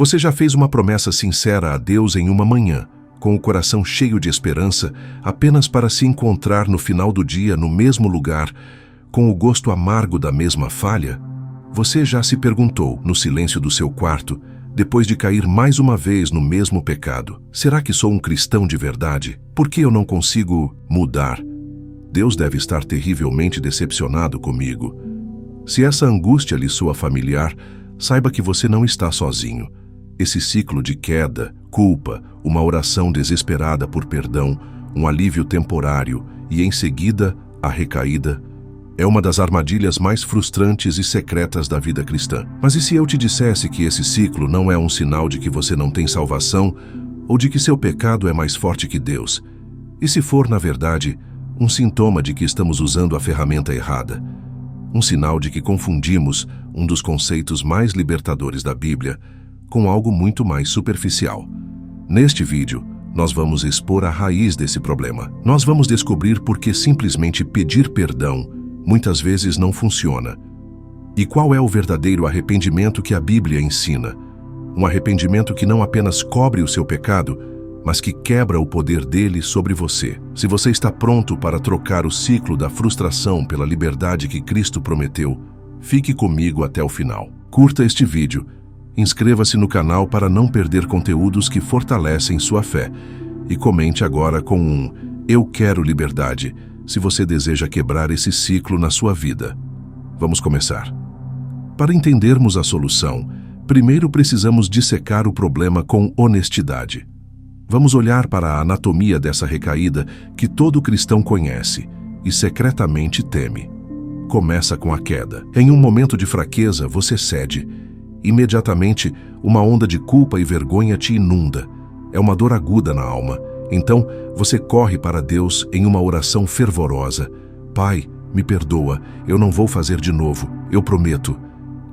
Você já fez uma promessa sincera a Deus em uma manhã, com o coração cheio de esperança, apenas para se encontrar no final do dia no mesmo lugar, com o gosto amargo da mesma falha? Você já se perguntou, no silêncio do seu quarto, depois de cair mais uma vez no mesmo pecado: será que sou um cristão de verdade? Por que eu não consigo mudar? Deus deve estar terrivelmente decepcionado comigo. Se essa angústia lhe soa familiar, saiba que você não está sozinho. Esse ciclo de queda, culpa, uma oração desesperada por perdão, um alívio temporário e, em seguida, a recaída, é uma das armadilhas mais frustrantes e secretas da vida cristã. Mas e se eu te dissesse que esse ciclo não é um sinal de que você não tem salvação ou de que seu pecado é mais forte que Deus? E se for, na verdade, um sintoma de que estamos usando a ferramenta errada? Um sinal de que confundimos um dos conceitos mais libertadores da Bíblia com algo muito mais superficial. Neste vídeo, nós vamos expor a raiz desse problema. Nós vamos descobrir por que simplesmente pedir perdão muitas vezes não funciona. E qual é o verdadeiro arrependimento que a Bíblia ensina? Um arrependimento que não apenas cobre o seu pecado, mas que quebra o poder dele sobre você. Se você está pronto para trocar o ciclo da frustração pela liberdade que Cristo prometeu, fique comigo até o final. Curta este vídeo, inscreva-se no canal para não perder conteúdos que fortalecem sua fé e comente agora com um "Eu quero liberdade" se você deseja quebrar esse ciclo na sua vida. Vamos começar. Para entendermos a solução, primeiro precisamos dissecar o problema com honestidade. Vamos olhar para a anatomia dessa recaída que todo cristão conhece e secretamente teme. Começa com a queda. Em um momento de fraqueza, você cede. Imediatamente, uma onda de culpa e vergonha te inunda. É uma dor aguda na alma. Então, você corre para Deus em uma oração fervorosa. Pai, me perdoa, eu não vou fazer de novo, eu prometo.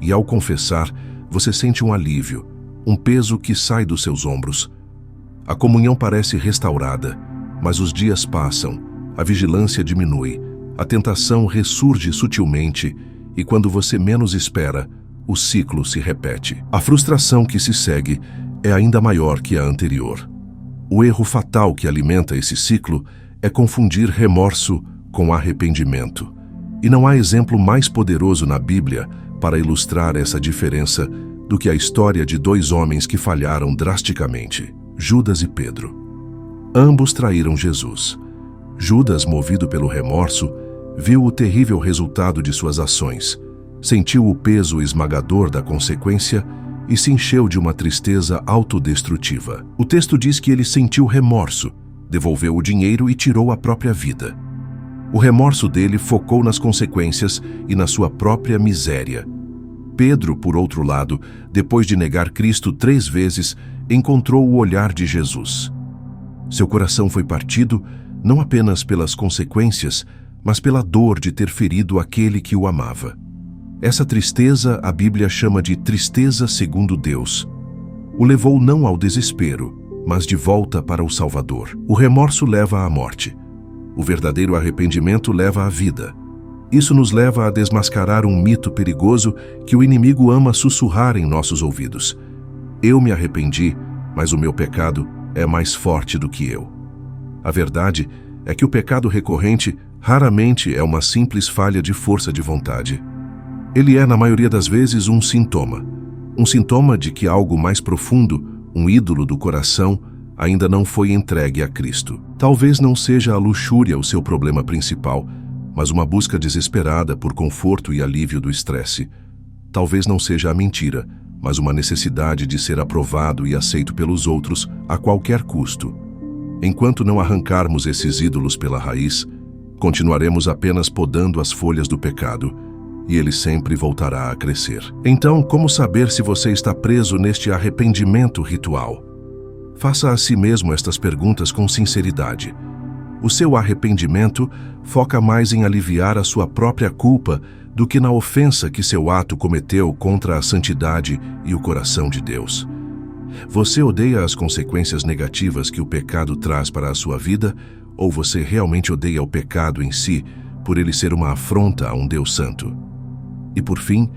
E ao confessar, você sente um alívio, um peso que sai dos seus ombros. A comunhão parece restaurada, mas os dias passam, a vigilância diminui, a tentação ressurge sutilmente e quando você menos espera, o ciclo se repete. A frustração que se segue é ainda maior que a anterior. O erro fatal que alimenta esse ciclo é confundir remorso com arrependimento. E não há exemplo mais poderoso na Bíblia para ilustrar essa diferença do que a história de dois homens que falharam drasticamente: Judas e Pedro. Ambos traíram Jesus. Judas, movido pelo remorso, viu o terrível resultado de suas ações, sentiu o peso esmagador da consequência e se encheu de uma tristeza autodestrutiva. O texto diz que ele sentiu remorso, devolveu o dinheiro e tirou a própria vida. O remorso dele focou nas consequências e na sua própria miséria. Pedro, por outro lado, depois de negar Cristo 3 vezes, encontrou o olhar de Jesus. Seu coração foi partido não apenas pelas consequências, mas pela dor de ter ferido aquele que o amava. Essa tristeza a Bíblia chama de tristeza segundo Deus. O levou não ao desespero, mas de volta para o Salvador. O remorso leva à morte. O verdadeiro arrependimento leva à vida. Isso nos leva a desmascarar um mito perigoso que o inimigo ama sussurrar em nossos ouvidos. Eu me arrependi, mas o meu pecado é mais forte do que eu. A verdade é que o pecado recorrente raramente é uma simples falha de força de vontade. Ele é, na maioria das vezes, um sintoma de que algo mais profundo, um ídolo do coração, ainda não foi entregue a Cristo. Talvez não seja a luxúria o seu problema principal, mas uma busca desesperada por conforto e alívio do estresse. Talvez não seja a mentira, mas uma necessidade de ser aprovado e aceito pelos outros a qualquer custo. Enquanto não arrancarmos esses ídolos pela raiz, continuaremos apenas podando as folhas do pecado, e ele sempre voltará a crescer. Então, como saber se você está preso neste arrependimento ritual? Faça a si mesmo estas perguntas com sinceridade. O seu arrependimento foca mais em aliviar a sua própria culpa do que na ofensa que seu ato cometeu contra a santidade e o coração de Deus. Você odeia as consequências negativas que o pecado traz para a sua vida, ou você realmente odeia o pecado em si, por ele ser uma afronta a um Deus santo? E por fim,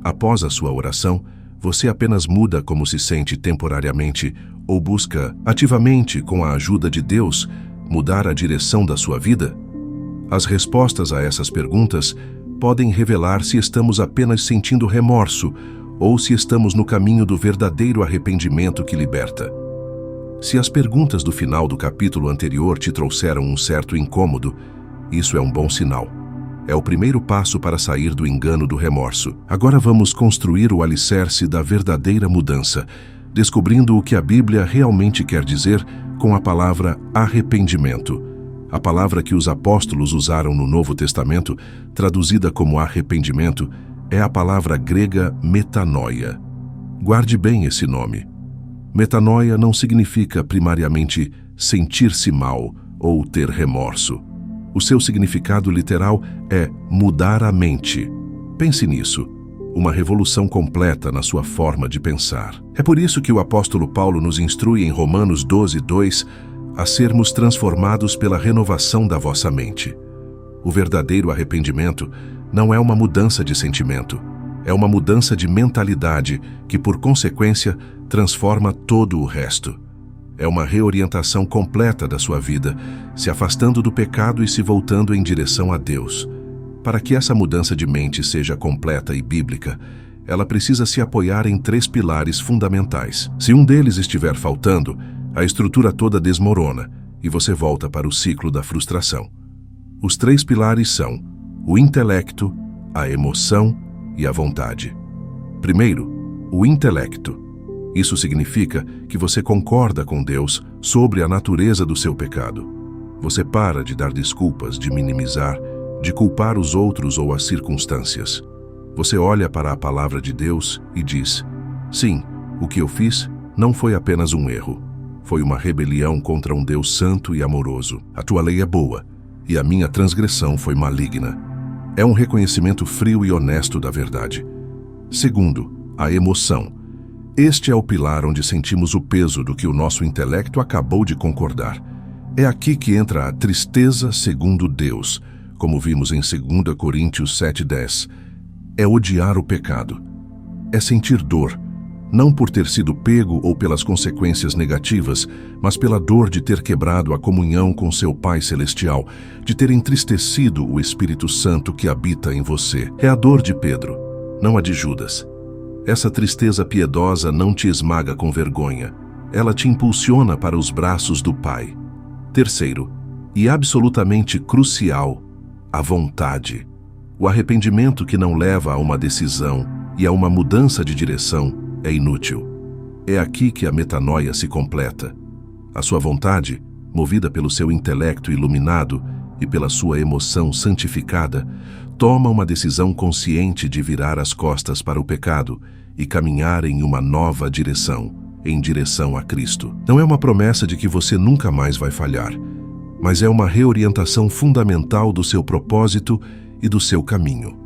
após a sua oração, Você apenas muda como se sente temporariamente ou busca ativamente, com a ajuda de Deus, mudar a direção da sua vida? As respostas a essas perguntas podem revelar se estamos apenas sentindo remorso ou se estamos no caminho do verdadeiro arrependimento que liberta. Se as perguntas do final do capítulo anterior te trouxeram um certo incômodo, isso é um bom sinal. É o primeiro passo para sair do engano do remorso. Agora vamos construir o alicerce da verdadeira mudança, descobrindo o que a Bíblia realmente quer dizer com a palavra arrependimento. A palavra que os apóstolos usaram no Novo Testamento, traduzida como arrependimento, é a palavra grega metanoia. Guarde bem esse nome. Metanoia não significa primariamente sentir-se mal ou ter remorso. O seu significado literal é mudar a mente. Pense nisso. Uma revolução completa na sua forma de pensar. É por isso que o apóstolo Paulo nos instrui em Romanos 12:2 a sermos transformados pela renovação da vossa mente. O verdadeiro arrependimento não é uma mudança de sentimento, é uma mudança de mentalidade que, por consequência, transforma todo o resto. É uma reorientação completa da sua vida, se afastando do pecado e se voltando em direção a Deus. Para que essa mudança de mente seja completa e bíblica, ela precisa se apoiar em 3 pilares fundamentais. Se um deles estiver faltando, a estrutura toda desmorona e você volta para o ciclo da frustração. Os 3 pilares são o intelecto, a emoção e a vontade. Primeiro, o intelecto. Isso significa que você concorda com Deus sobre a natureza do seu pecado. Você para de dar desculpas, de minimizar, de culpar os outros ou as circunstâncias. Você olha para a palavra de Deus e diz: sim, o que eu fiz não foi apenas um erro. Foi uma rebelião contra um Deus santo e amoroso. A tua lei é boa, e a minha transgressão foi maligna. É um reconhecimento frio e honesto da verdade. Segundo, a emoção. Este é o pilar onde sentimos o peso do que o nosso intelecto acabou de concordar. É aqui que entra a tristeza segundo Deus, como vimos em 2 Coríntios 7:10. É odiar o pecado. É sentir dor, não por ter sido pego ou pelas consequências negativas, mas pela dor de ter quebrado a comunhão com seu Pai Celestial, de ter entristecido o Espírito Santo que habita em você. É a dor de Pedro, não a de Judas. Essa tristeza piedosa não te esmaga com vergonha. Ela te impulsiona para os braços do Pai. Terceiro, e absolutamente crucial, a vontade. O arrependimento que não leva a uma decisão e a uma mudança de direção é inútil. É aqui que a metanoia se completa. A sua vontade, movida pelo seu intelecto iluminado e pela sua emoção santificada, toma uma decisão consciente de virar as costas para o pecado e caminhar em uma nova direção, em direção a Cristo. Não é uma promessa de que você nunca mais vai falhar, mas é uma reorientação fundamental do seu propósito e do seu caminho.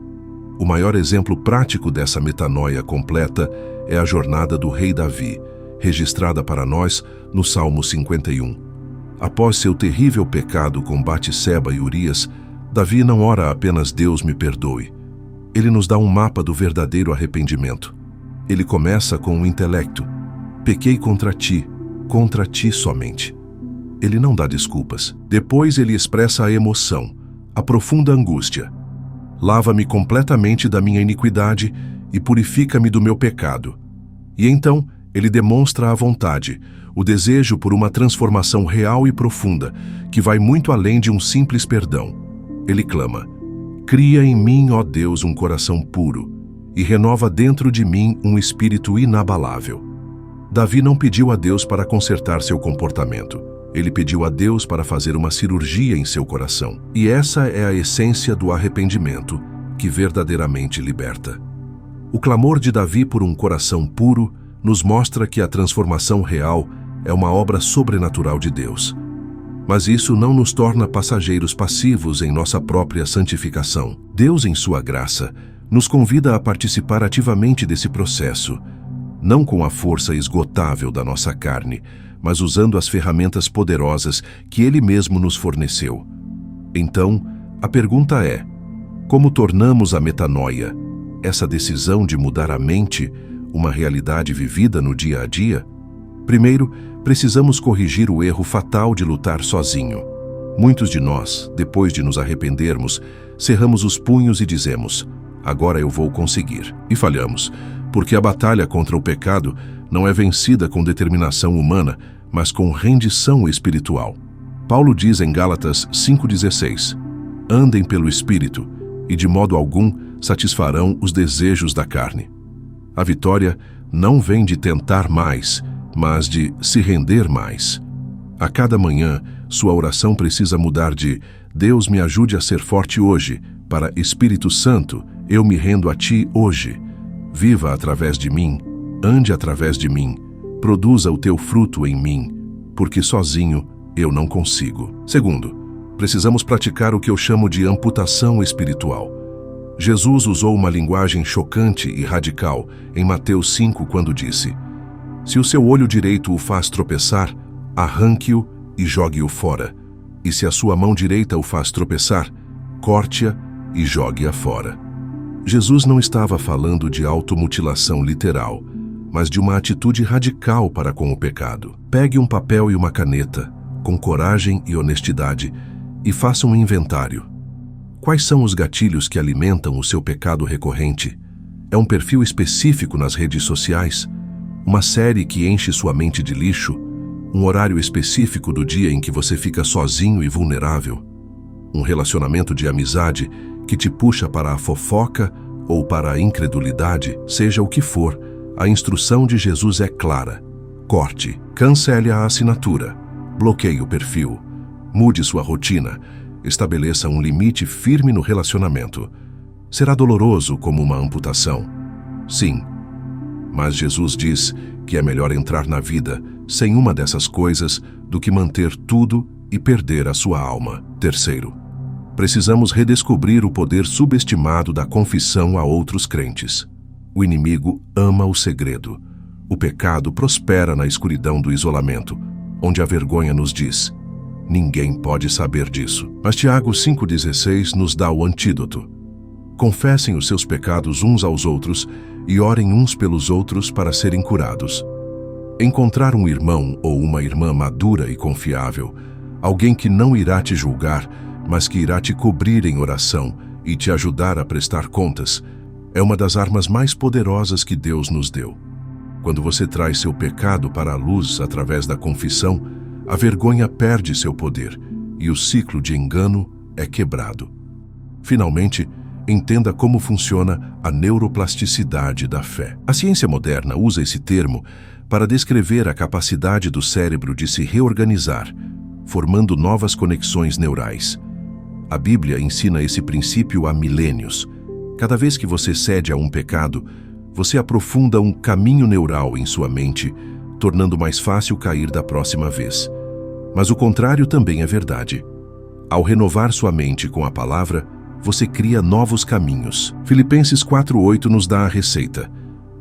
O maior exemplo prático dessa metanoia completa é a jornada do rei Davi, registrada para nós no Salmo 51. Após seu terrível pecado com Batseba e Urias, Davi não ora apenas Deus me perdoe. Ele nos dá um mapa do verdadeiro arrependimento. Ele começa com o intelecto. Pequei contra ti somente. Ele não dá desculpas. Depois ele expressa a emoção, a profunda angústia. Lava-me completamente da minha iniquidade e purifica-me do meu pecado. E então ele demonstra a vontade, o desejo por uma transformação real e profunda, que vai muito além de um simples perdão. Ele clama: cria em mim, ó Deus, um coração puro, e renova dentro de mim um espírito inabalável. Davi não pediu a Deus para consertar seu comportamento. Ele pediu a Deus para fazer uma cirurgia em seu coração. E essa é a essência do arrependimento, que verdadeiramente liberta. O clamor de Davi por um coração puro nos mostra que a transformação real é uma obra sobrenatural de Deus. Mas isso não nos torna passageiros passivos em nossa própria santificação. Deus, em sua graça, nos convida a participar ativamente desse processo, não com a força esgotável da nossa carne, mas usando as ferramentas poderosas que Ele mesmo nos forneceu. Então, a pergunta é: como tornamos a metanoia, essa decisão de mudar a mente, uma realidade vivida no dia a dia? Primeiro, precisamos corrigir o erro fatal de lutar sozinho. Muitos de nós, depois de nos arrependermos, cerramos os punhos e dizemos: agora eu vou conseguir. E falhamos, porque a batalha contra o pecado não é vencida com determinação humana, mas com rendição espiritual. Paulo diz em Gálatas 5,16: andem pelo Espírito, e de modo algum satisfarão os desejos da carne. A vitória não vem de tentar mais, mas de se render mais. A cada manhã, sua oração precisa mudar de Deus me ajude a ser forte hoje, para Espírito Santo, eu me rendo a Ti hoje. Viva através de mim, ande através de mim, produza o Teu fruto em mim, porque sozinho eu não consigo. Segundo, precisamos praticar o que eu chamo de amputação espiritual. Jesus usou uma linguagem chocante e radical em Mateus 5 quando disse: se o seu olho direito o faz tropeçar, arranque-o e jogue-o fora. E se a sua mão direita o faz tropeçar, corte-a e jogue-a fora. Jesus não estava falando de automutilação literal, mas de uma atitude radical para com o pecado. Pegue um papel e uma caneta, com coragem e honestidade, e faça um inventário. Quais são os gatilhos que alimentam o seu pecado recorrente? É um perfil específico nas redes sociais? Uma série que enche sua mente de lixo? Um horário específico do dia em que você fica sozinho e vulnerável? Um relacionamento de amizade que te puxa para a fofoca ou para a incredulidade? Seja o que for, a instrução de Jesus é clara. Corte, cancele a assinatura, bloqueie o perfil, mude sua rotina, estabeleça um limite firme no relacionamento. Será doloroso como uma amputação? Sim. Mas Jesus diz que é melhor entrar na vida sem uma dessas coisas do que manter tudo e perder a sua alma. Terceiro, precisamos redescobrir o poder subestimado da confissão a outros crentes. O inimigo ama o segredo. O pecado prospera na escuridão do isolamento, onde a vergonha nos diz: ninguém pode saber disso. Mas Tiago 5,16 nos dá o antídoto. Confessem os seus pecados uns aos outros e orem uns pelos outros para serem curados. Encontrar um irmão ou uma irmã madura e confiável, alguém que não irá te julgar, mas que irá te cobrir em oração e te ajudar a prestar contas, é uma das armas mais poderosas que Deus nos deu. Quando você traz seu pecado para a luz através da confissão, a vergonha perde seu poder e o ciclo de engano é quebrado. Finalmente, entenda como funciona a neuroplasticidade da fé. A ciência moderna usa esse termo para descrever a capacidade do cérebro de se reorganizar, formando novas conexões neurais. A Bíblia ensina esse princípio há milênios. Cada vez que você cede a um pecado, você aprofunda um caminho neural em sua mente, tornando mais fácil cair da próxima vez. Mas o contrário também é verdade. Ao renovar sua mente com a palavra, você cria novos caminhos. Filipenses 4,8 nos dá a receita.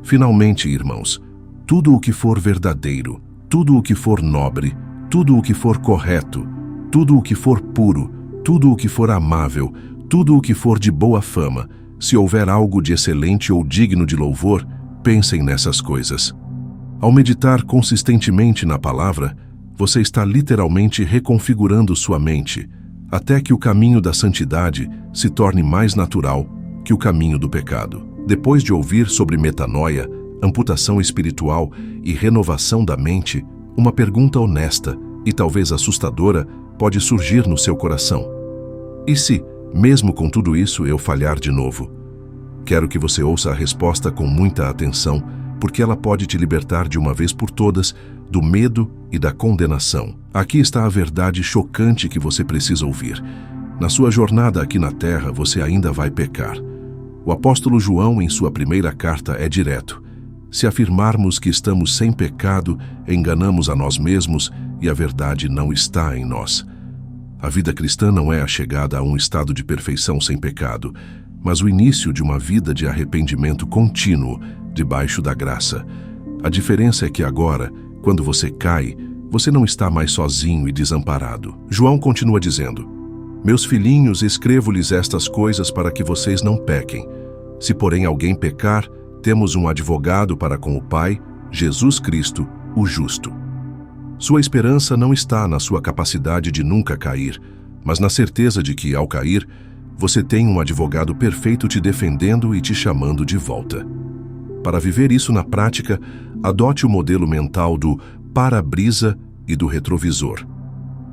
Finalmente, irmãos, tudo o que for verdadeiro, tudo o que for nobre, tudo o que for correto, tudo o que for puro, tudo o que for amável, tudo o que for de boa fama, se houver algo de excelente ou digno de louvor, pensem nessas coisas. Ao meditar consistentemente na palavra, você está literalmente reconfigurando sua mente, até que o caminho da santidade se torne mais natural que o caminho do pecado. Depois de ouvir sobre metanoia, amputação espiritual e renovação da mente, uma pergunta honesta e talvez assustadora pode surgir no seu coração. E se, mesmo com tudo isso, eu falhar de novo? Quero que você ouça a resposta com muita atenção, porque ela pode te libertar de uma vez por todas do medo e da condenação. Aqui está a verdade chocante que você precisa ouvir. Na sua jornada aqui na Terra, você ainda vai pecar. O apóstolo João, em sua primeira carta, é direto. Se afirmarmos que estamos sem pecado, enganamos a nós mesmos e a verdade não está em nós. A vida cristã não é a chegada a um estado de perfeição sem pecado, mas o início de uma vida de arrependimento contínuo, debaixo da graça. A diferença é que agora, quando você cai, você não está mais sozinho e desamparado. João continua dizendo: meus filhinhos, escrevo-lhes estas coisas para que vocês não pequem. Se porém alguém pecar, temos um advogado para com o Pai, Jesus Cristo, o justo. Sua esperança não está na sua capacidade de nunca cair, mas na certeza de que, ao cair, você tem um advogado perfeito te defendendo e te chamando de volta. Para viver isso na prática, adote o modelo mental do para-brisa e do retrovisor.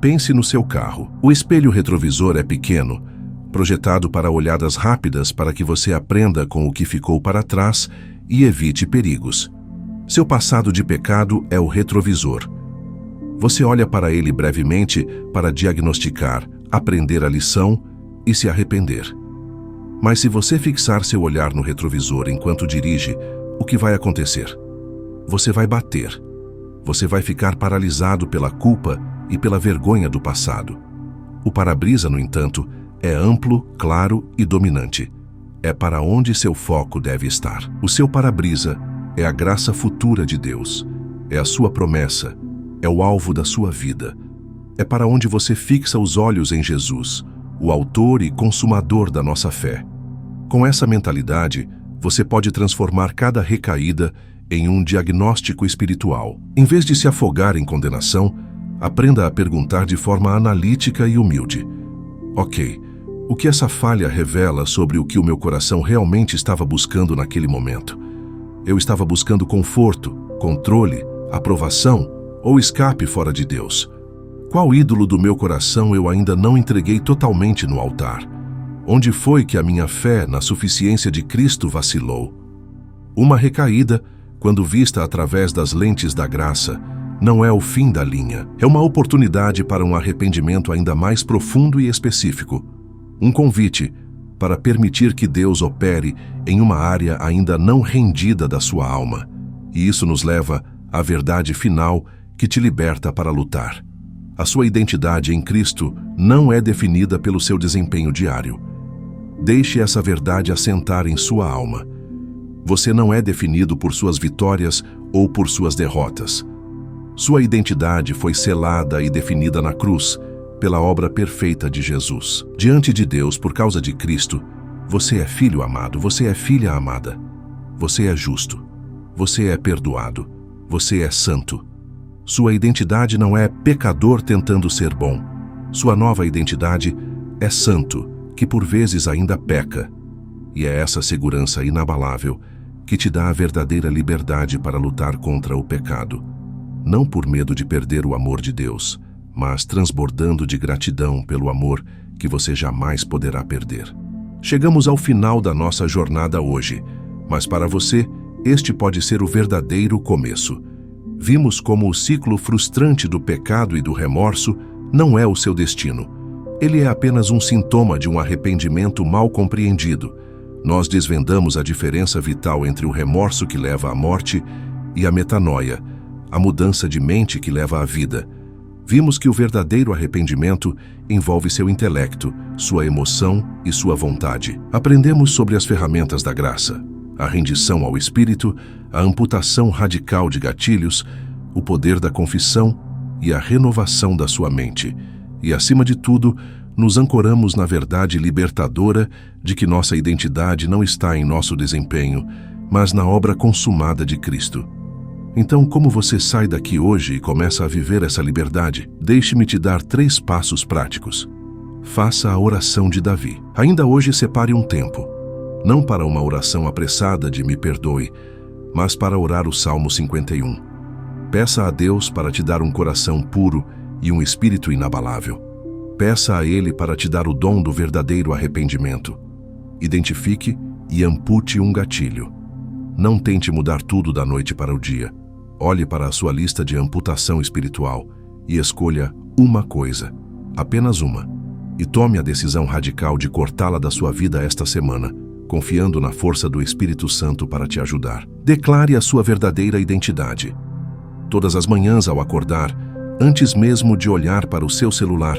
Pense no seu carro. O espelho retrovisor é pequeno, projetado para olhadas rápidas para que você aprenda com o que ficou para trás e evite perigos. Seu passado de pecado é o retrovisor. Você olha para ele brevemente para diagnosticar, aprender a lição e se arrepender. Mas se você fixar seu olhar no retrovisor enquanto dirige, o que vai acontecer? Você vai bater. Você vai ficar paralisado pela culpa e pela vergonha do passado. O para-brisa, no entanto, é amplo, claro e dominante. É para onde seu foco deve estar. O seu para-brisa é a graça futura de Deus. É a sua promessa. É o alvo da sua vida. É para onde você fixa os olhos em Jesus, o autor e consumador da nossa fé. Com essa mentalidade, você pode transformar cada recaída em um diagnóstico espiritual. Em vez de se afogar em condenação, aprenda a perguntar de forma analítica e humilde. Ok, o que essa falha revela sobre o que o meu coração realmente estava buscando naquele momento? Eu estava buscando conforto, controle, aprovação ou escape fora de Deus? Qual ídolo do meu coração eu ainda não entreguei totalmente no altar? Onde foi que a minha fé na suficiência de Cristo vacilou? Uma recaída, quando vista através das lentes da graça, não é o fim da linha. É uma oportunidade para um arrependimento ainda mais profundo e específico. Um convite para permitir que Deus opere em uma área ainda não rendida da sua alma. E isso nos leva à verdade final que te liberta para lutar. A sua identidade em Cristo não é definida pelo seu desempenho diário. Deixe essa verdade assentar em sua alma. Você não é definido por suas vitórias ou por suas derrotas. Sua identidade foi selada e definida na cruz, pela obra perfeita de Jesus. Diante de Deus, por causa de Cristo, você é filho amado, você é filha amada. Você é justo. Você é perdoado. Você é santo. Sua identidade não é pecador tentando ser bom. Sua nova identidade é santo, que por vezes ainda peca. E é essa segurança inabalável que te dá a verdadeira liberdade para lutar contra o pecado. Não por medo de perder o amor de Deus, mas transbordando de gratidão pelo amor que você jamais poderá perder. Chegamos ao final da nossa jornada hoje, mas para você, este pode ser o verdadeiro começo. Vimos como o ciclo frustrante do pecado e do remorso não é o seu destino. Ele é apenas um sintoma de um arrependimento mal compreendido. Nós desvendamos a diferença vital entre o remorso que leva à morte e a metanoia, a mudança de mente que leva à vida. Vimos que o verdadeiro arrependimento envolve seu intelecto, sua emoção e sua vontade. Aprendemos sobre as ferramentas da graça, a rendição ao Espírito, a amputação radical de gatilhos, o poder da confissão e a renovação da sua mente. E, acima de tudo, nos ancoramos na verdade libertadora de que nossa identidade não está em nosso desempenho, mas na obra consumada de Cristo. Então, como você sai daqui hoje e começa a viver essa liberdade? Deixe-me te dar 3 passos práticos. Faça a oração de Davi. Ainda hoje separe um tempo, não para uma oração apressada de me perdoe, mas para orar o Salmo 51. Peça a Deus para te dar um coração puro e um espírito inabalável. Peça a Ele para te dar o dom do verdadeiro arrependimento. Identifique e ampute um gatilho. Não tente mudar tudo da noite para o dia. Olhe para a sua lista de amputação espiritual e escolha uma coisa, apenas uma, e tome a decisão radical de cortá-la da sua vida esta semana, confiando na força do Espírito Santo para te ajudar. Declare a sua verdadeira identidade. Todas as manhãs ao acordar, antes mesmo de olhar para o seu celular,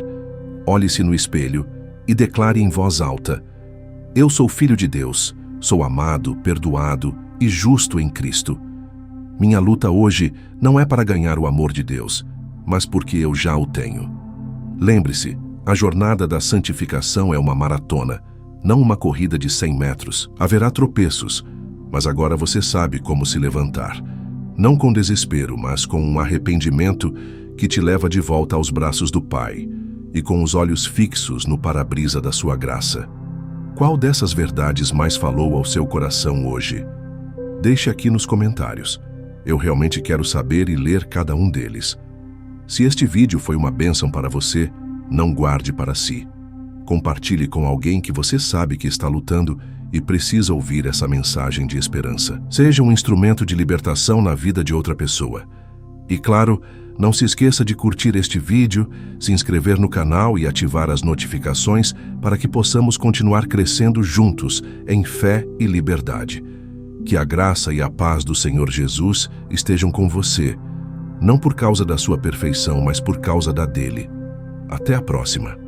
olhe-se no espelho e declare em voz alta: Eu sou filho de Deus, sou amado, perdoado e justo em Cristo. Minha luta hoje não é para ganhar o amor de Deus, mas porque eu já o tenho. Lembre-se, a jornada da santificação é uma maratona, não uma corrida de 100 metros. Haverá tropeços, mas agora você sabe como se levantar. Não com desespero, mas com um arrependimento que te leva de volta aos braços do Pai e com os olhos fixos no para-brisa da sua graça. Qual dessas verdades mais falou ao seu coração hoje? Deixe aqui nos comentários. Eu realmente quero saber e ler cada um deles. Se este vídeo foi uma bênção para você, não guarde para si. Compartilhe com alguém que você sabe que está lutando e precisa ouvir essa mensagem de esperança. Seja um instrumento de libertação na vida de outra pessoa. E claro, não se esqueça de curtir este vídeo, se inscrever no canal e ativar as notificações para que possamos continuar crescendo juntos em fé e liberdade. Que a graça e a paz do Senhor Jesus estejam com você, não por causa da sua perfeição, mas por causa da dele. Até a próxima.